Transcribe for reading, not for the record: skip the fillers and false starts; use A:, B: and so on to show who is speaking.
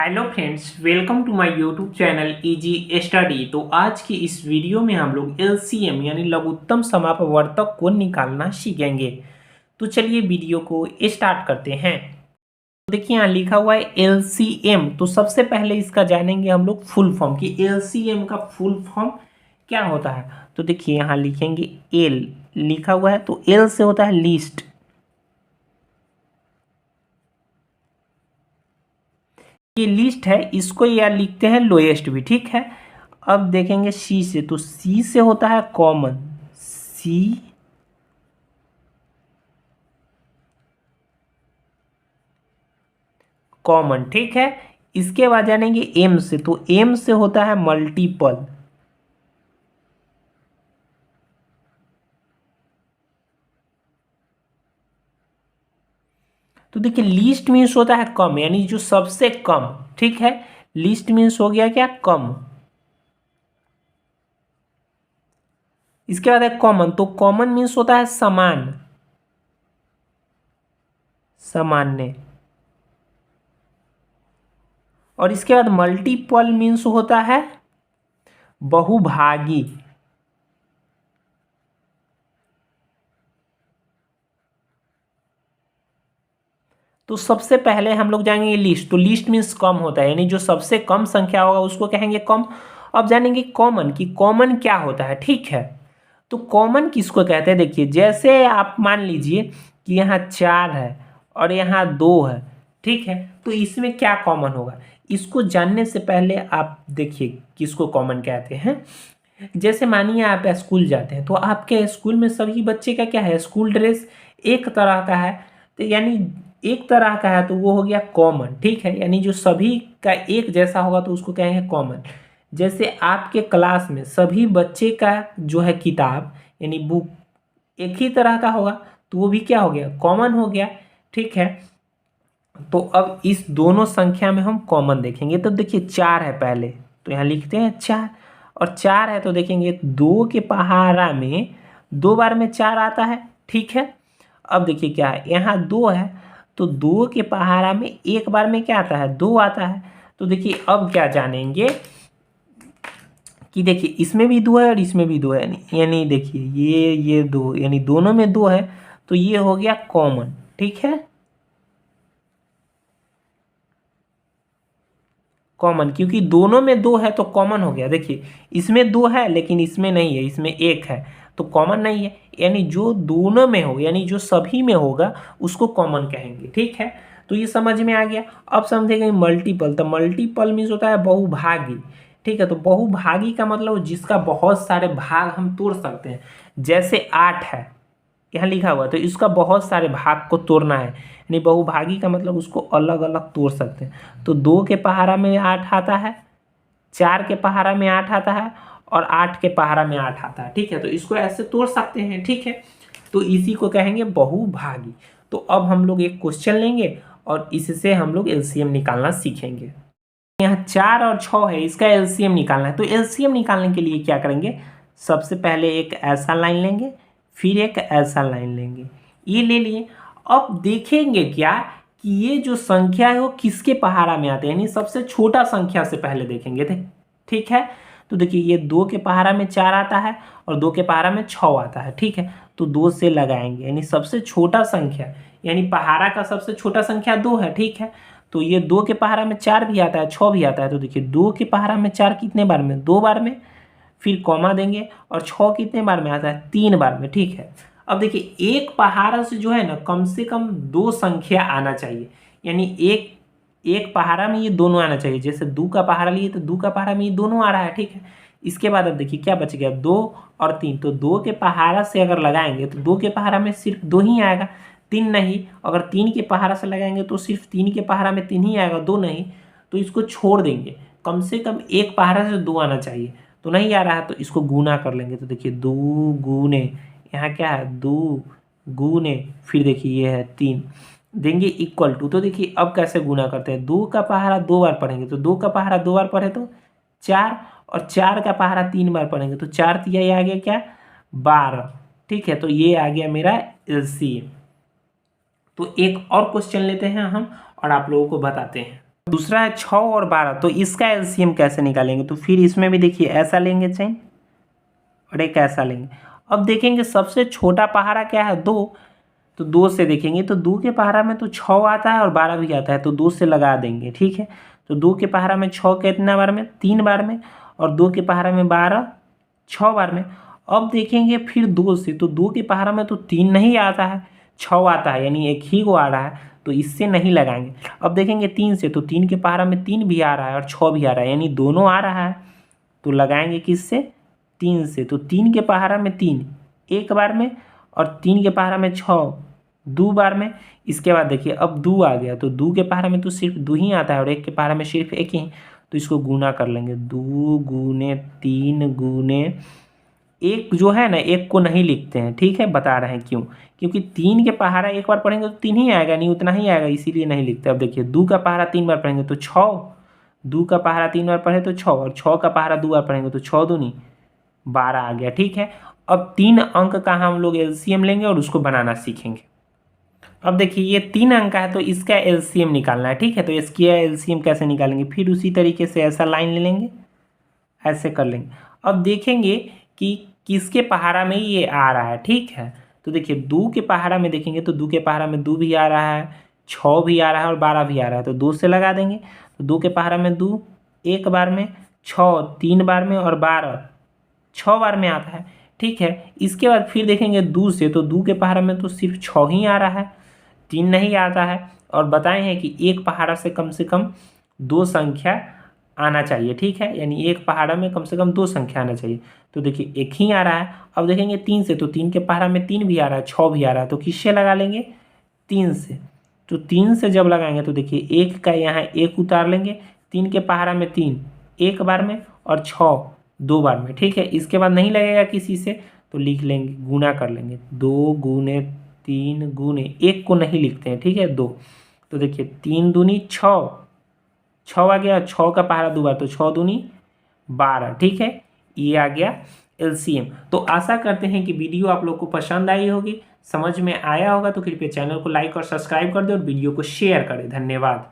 A: Hello friends, welcome to my YouTube channel easy study. तो आज की इस वीडियो में हम लोग एलसीएम यानी लघुत्तम समापवर्तक को निकालना सीखेंगे। तो चलिए वीडियो को स्टार्ट करते हैं। तो देखिए यहाँ लिखा हुआ है एलसीएम। तो सबसे पहले इसका जानेंगे हम लोग फुल फॉर्म कि एलसीएम का फुल फॉर्म क्या होता है। तो देखिए यहाँ लिखेंगे एल लिखा हुआ है, तो एल से होता है लीस्ट। ये लिस्ट है, इसको या लिखते हैं लोएस्ट भी, ठीक है। अब देखेंगे सी से, तो सी से होता है कॉमन, सी कॉमन, ठीक है। इसके बाद जानेंगे एम से, तो एम से होता है मल्टीपल। तो देखिए लिस्ट मीन्स होता है कम, यानी जो सबसे कम, ठीक है। लिस्ट मीन्स हो गया क्या, कम। इसके बाद है कॉमन, तो कॉमन मीन्स होता है समान, सामान्य। और इसके बाद मल्टीपल मीन्स होता है बहुभागी। तो सबसे पहले हम लोग जाएंगे लिस्ट, तो लिस्ट मीन्स कम होता है, यानी जो सबसे कम संख्या होगा उसको कहेंगे कम। अब जानेंगे कॉमन कि कॉमन क्या होता है, ठीक है। तो कॉमन किसको कहते हैं, देखिए जैसे आप मान लीजिए कि यहाँ 4 है और यहाँ 2 है, ठीक है। तो इसमें क्या कॉमन होगा, इसको जानने से पहले आप देखिए किसको कॉमन कहते हैं। जैसे मानिए आप स्कूल जाते हैं, तो आपके स्कूल में सभी बच्चे का क्या है, स्कूल ड्रेस एक तरह का है। तो यानी एक तरह का है, तो वो हो गया कॉमन, ठीक है। यानी जो सभी का एक जैसा होगा तो उसको कहेंगे कॉमन। जैसे आपके क्लास में सभी बच्चे का जो है किताब यानी बुक एक ही तरह का होगा, तो वो भी क्या हो गया, कॉमन हो गया, ठीक है। तो अब इस दोनों संख्या में हम कॉमन देखेंगे। तो देखिए 4 है पहले, तो यहाँ लिखते हैं 4। और 4 है तो देखेंगे 2 के पहाड़ा में 2 बार में 4 आता है, ठीक है। अब देखिए क्या है, यहाँ 2 है, तो 2 के पहाड़ा में एक बार में क्या आता है, 2 आता है। तो देखिए अब क्या जानेंगे कि देखिए इसमें भी 2 है और इसमें भी 2 है, यानी देखिए ये 2 यानी दोनों में 2 है, तो ये हो गया कॉमन, ठीक है। कॉमन क्योंकि दोनों में 2 है तो कॉमन हो गया। देखिए इसमें 2 है लेकिन इसमें नहीं है, इसमें 1 है, तो कॉमन नहीं है। यानी जो दोनों में हो, यानी जो सभी में होगा उसको कॉमन कहेंगे, ठीक है। तो ये समझ में आ गया। अब समझेंगे मल्टीपल, तो मल्टीपल मीन्स होता है बहुभागी, ठीक है। तो बहुभागी का मतलब जिसका बहुत सारे भाग हम तोड़ सकते हैं। जैसे 8 है यहाँ लिखा हुआ, तो इसका बहुत सारे भाग को तोड़ना है, यानी बहुभागी का मतलब उसको अलग अलग तोड़ सकते हैं। तो 2 के पहाड़ा में 8 आता है, 4 के पहाड़ा में 8 आता है और 8 के पहाड़ा में 8 आता है, ठीक है। तो इसको ऐसे तोड़ सकते हैं, ठीक है। तो इसी को कहेंगे बहुभागी। तो अब हम लोग एक क्वेश्चन लेंगे और इससे हम लोग एलसीएम निकालना सीखेंगे। यहाँ 4 और 6 है, इसका एलसीएम निकालना है। तो एलसीएम निकालने के लिए क्या करेंगे, सबसे पहले एक ऐसा लाइन लेंगे, फिर एक ऐसा लाइन लेंगे, ये ले लिए। अब देखेंगे क्या कि ये जो संख्या है वो किसके पहाड़ा में आते हैं, यानी सबसे छोटा संख्या से पहले देखेंगे, ठीक है। तो देखिए ये 2 के पहाड़ा में 4 आता है और 2 के पहाड़ा में 6 आता है, ठीक है। तो 2 से लगाएंगे, यानी सबसे छोटा संख्या, यानी पहाड़ा का सबसे छोटा संख्या 2 है, ठीक है। तो ये 2 के पहाड़ा में 4 भी आता है, 6 भी आता है। तो देखिए 2 के पहाड़ा में 4 कितने बार में, 2 बार में, फिर कॉमा देंगे। और 6 कितने बार में आता है, 3 बार में, ठीक है। अब देखिए एक पहाड़ा से जो है ना कम से कम 2 संख्या आना चाहिए, यानी एक एक पहाड़ा में ये दोनों आना चाहिए। जैसे 2 का पहाड़ा लिए तो 2 का पहाड़ा में ये दोनों आ रहा है, ठीक है। इसके बाद अब देखिए क्या बच गया, 2 और 3। तो 2 के पहाड़ा से अगर लगाएंगे तो 2 के पहाड़ा में सिर्फ 2 ही आएगा, 3 नहीं। अगर 3 के पहाड़ा से लगाएंगे तो सिर्फ 3 के पहाड़ा में 3 ही आएगा, 2 नहीं। तो इसको छोड़ देंगे, कम से कम एक पहाड़ा से 2 आना चाहिए। तो नहीं आ रहा है तो इसको गुना कर लेंगे। तो देखिए 2 गुने, यहाँ क्या है 2 गुने, फिर देखिए ये है 3, देंगे इक्वल टू। तो देखिए अब कैसे गुना करते हैं, 2 का पहाड़ा 2 बार पढ़ेंगे तो 2 का पहाड़ा 2 बार पढ़े तो 4, और 4 का पहाड़ा 3 बार पढ़ेंगे तो 4 तिया ये आ गया क्या, 12, ठीक है। तो ये आ गया मेरा एलसीएम। तो एक और क्वेश्चन लेते हैं हम और आप लोगों को बताते हैं। दूसरा है 6 और 12, तो इसका एलसीएम कैसे निकालेंगे? तो फिर इसमें भी देखिए ऐसा लेंगे चेन और एक ऐसा लेंगे। अब देखेंगे सबसे छोटा पहाड़ा क्या है, 2, तो 2 से देखेंगे तो 2 के पहाड़ा में तो 6 आता है और 12 भी आता है, तो 2 से लगा देंगे। ठीक है, तो 2 के पहाड़ा में 6 कितना बार में, 3 बार में, और 2 के पहाड़ा में 12 6 बार में। अब देखेंगे फिर 2 से, तो 2 के पहाड़ा में तो 3 नहीं आता है, 6 आता है, यानी एक ही को आ रहा है, तो इससे नहीं लगाएंगे। अब देखेंगे 3 से, तो 3 के पहाड़ा में 3 भी आ रहा है और 6 भी आ रहा है, यानी दोनों आ रहा है, तो लगाएंगे किससे? 3 से। तो 3 के पहाड़ा में 3 एक बार में और 3 के पहाड़ा में 6 2 बार में। इसके बाद देखिए अब 2 आ गया, तो 2 के पहाड़ा में तो सिर्फ 2 ही आता है और 1 के पहाड़ा में सिर्फ 1 ही, तो इसको गुना कर लेंगे। 2 गुने 3 गुने 1 जो है ना, 1 को नहीं लिखते हैं, ठीक है, बता रहे हैं क्यों, क्योंकि 3 के पहाड़ा एक बार पढ़ेंगे तो 3 ही आएगा, नहीं उतना ही आएगा, इसीलिए नहीं लिखते। अब देखिए 2 का पहाड़ा 3 बार पढ़ेंगे तो 6, 2 का पहाड़ा 3 बार पढ़े तो 6, और 6 का पहाड़ा 2 बार पढ़ेंगे तो 6 दूनी 12 आ गया। ठीक है, अब 3 अंक का हम लोग एलसीएम लेंगे और उसको बनाना सीखेंगे। अब देखिए ये 3 अंक का है, तो इसका एलसीएम निकालना है। ठीक है, तो इसकी एलसीएम कैसे निकालेंगे? फिर उसी तरीके से ऐसा लाइन ले लेंगे, ऐसे कर लेंगे। अब देखेंगे कि किसके पहाड़ा में ये आ रहा है। ठीक है, तो देखिए 2 के पहाड़ा में देखेंगे तो 2 के पहाड़ा में 2 भी आ रहा है, 6 भी आ रहा है और 12 भी आ रहा है, तो 2 से लगा देंगे। तो 2 के पहाड़ा में 2 एक बार में, 6 3 बार में और 12 6 बार में आता है। ठीक है, इसके बाद फिर देखेंगे 2 से, तो 2 के पहाड़ा में तो सिर्फ 6 ही आ रहा है, 3 नहीं आता है, और बताए हैं कि एक पहाड़ा से कम 2 संख्या आना चाहिए। ठीक है, यानी एक पहाड़ा में कम से कम 2 संख्या आना चाहिए, तो देखिए 1 ही आ रहा है। अब देखेंगे 3 से, तो 3 के पहाड़ा में 3 भी आ रहा है, 6 भी आ रहा है, तो किससे लगा लेंगे? 3 से। तो 3 से जब लगाएंगे तो देखिए 1 का यहाँ 1 उतार लेंगे, 3 के पहाड़ा में 3 एक बार में और 6 2 बार में। ठीक है, इसके बाद नहीं लगेगा किसी से, तो लिख लेंगे, गुना कर लेंगे, 2 गुने 3 गुने 1 को नहीं लिखते हैं, ठीक है, 2। तो देखिए 3 दूनी 6 6 आ गया, 6 का पहाड़ा 2 बार, तो 6 दूनी 12। ठीक है, ये आ गया एलसीएम। तो आशा करते हैं कि वीडियो आप लोग को पसंद आई होगी, समझ में आया होगा, तो कृपया चैनल को लाइक और सब्सक्राइब कर दें और वीडियो को शेयर करें। धन्यवाद।